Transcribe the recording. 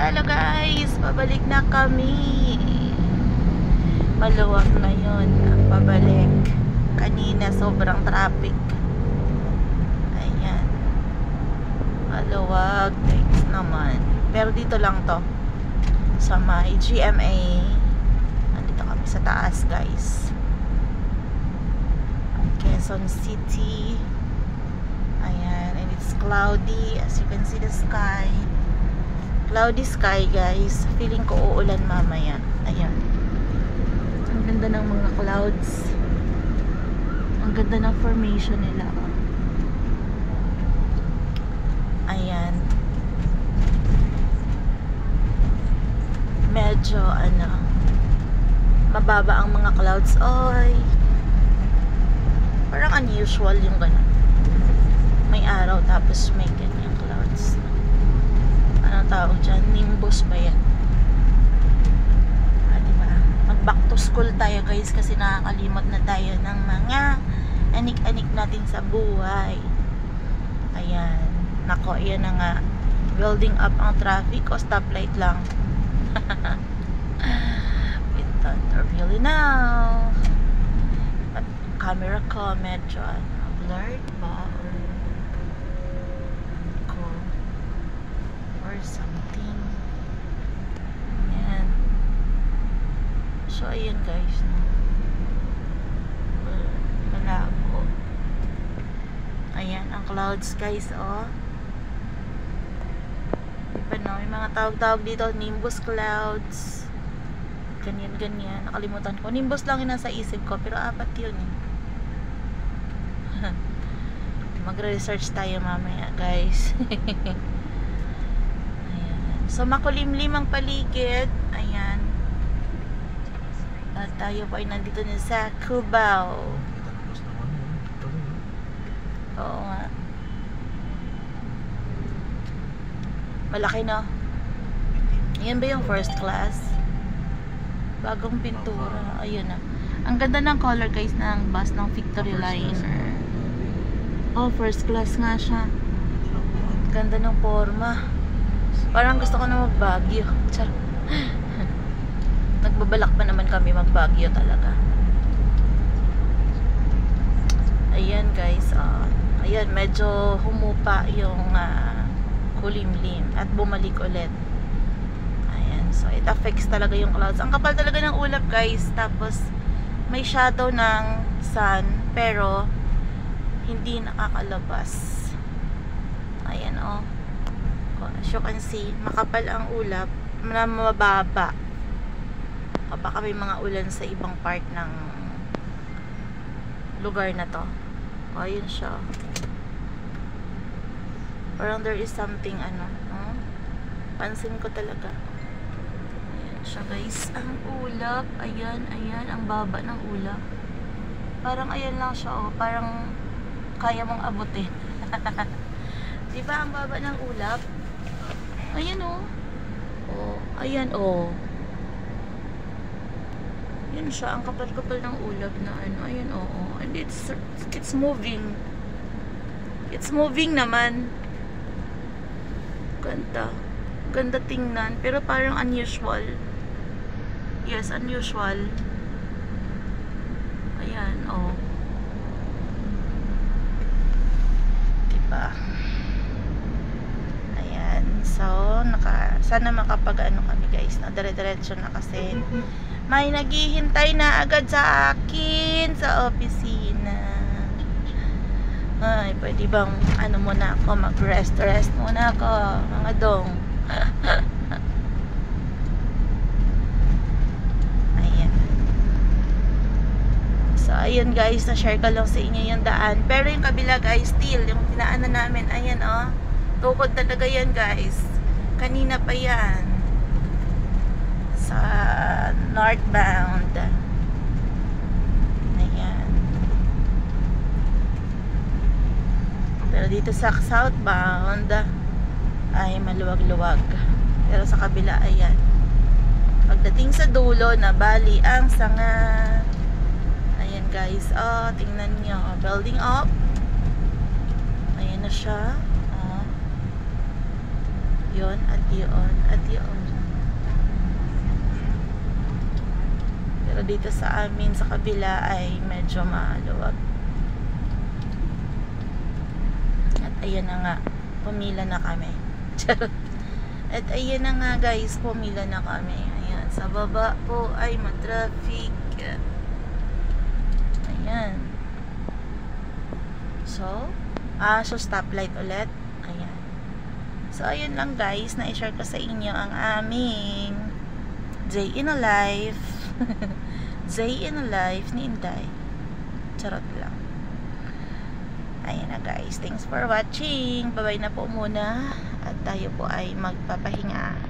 Hello guys, pabalik na kami. Maluwag na yun ang pabalik. Kanina sobrang traffic. Ayan, maluwag. Thanks naman. Pero dito lang to sa may GMA. Andito kami sa taas guys, Quezon City. Ayan, and it's cloudy as you can see the sky. Cloudy sky guys. Feeling ko uulan mamaya. Ayan, ang ganda ng mga clouds. Ang ganda ng formation nila. Ayan, medyo mababa ang mga clouds. Oy, parang unusual yung ganun. May araw tapos may ganyang clouds. Anong tawag dyan? Nimbus ba yan? Diba? Mag back to school tayo guys, kasi nakakalimot na tayo ng mga anik-anik natin sa buhay. Ayan, nako, ayan na nga. Building up ang traffic o stoplight lang. We don't really know. At camera ko medyo blurred ba or something. Ayan. So ayan guys, malabo. Ayan ang clouds guys, oh. Diba no, may mga tawag-tawag dito, nimbus clouds, ganyan-ganyan. Nakalimutan ko, nimbus lang yung nasa isip ko, pero apat yun eh. Magre-research tayo mamaya guys. So makulimlim ang paligid. Ayan. At tayo po ay nandito na sa Cubao. Oo nga. Malaki no. Ayan ba yung first class? Bagong pintura. Ayun na. Ang ganda ng color guys ng bus ng Victory Liner. Oh, first class nga siya. Ganda ng forma. Parang gusto ko na mag-Baguio. Nagbabalak pa naman kami mag-Baguio talaga. Ayan guys, ayan, medyo humupa yung kulimlim at bumalik ulit. Ayan, so it affects talaga yung clouds. Ang kapal talaga ng ulap guys. Tapos may shadow ng sun, pero hindi nakakalabas. Ayan oh. As you can see, makapal ang ulap na mababa. Baka may mga ulan sa ibang part ng lugar na to. O, yun siya. Parang there is something pansin ko talaga. Ayan siya guys, ang ulap. Ayan, ayan, ang baba ng ulap. Parang ayan lang siya, oh. Parang kaya mong abutin. Diba ang baba ng ulap? Ayan oh. Oh, ayan oh. Yan siya, ang kapal-kapal ng ulap na ayan oh, oh. And it's moving. It's moving naman. Ganda. Ganda tingnan, pero parang unusual. Yes, unusual. Ayan oh. Diba? So, sana makapag-ano kami guys, na dire-diretso na kasi may naghihintay na agad sa akin sa opisina. Ay, pwede bang muna ako, mag-rest muna ako, mga dong. Ayan. So, ayun guys, na-share ko lang sa inyo yung daan. Pero yung kabila guys, still, yung tinaanan namin, ayan oh. Tukod talaga yan guys. Kanina pa yan. Sa northbound. Ayan. Pero dito sa southbound ay maluwag-luwag. Pero sa kabila, ayan. Pagdating sa dulo, nabali ang sanga. Ayan guys. Oh, tingnan nyo. Building up. Ayan na siya. Yun, at yun, at yun. Pero dito sa amin, sa kabila ay medyo maluwag. At ayan na nga, pumila na kami. At ayan na nga guys, pumila na kami. Ayan, sa baba po ay matraffic. Ayan. So stoplight ulit. Ayan. So, ayun lang guys, na-share ko sa inyo ang aming day in a life. Day in a life ni Inday. Charot lang. Ayan na guys. Thanks for watching. Bye-bye na po muna. At tayo po ay magpapahinga.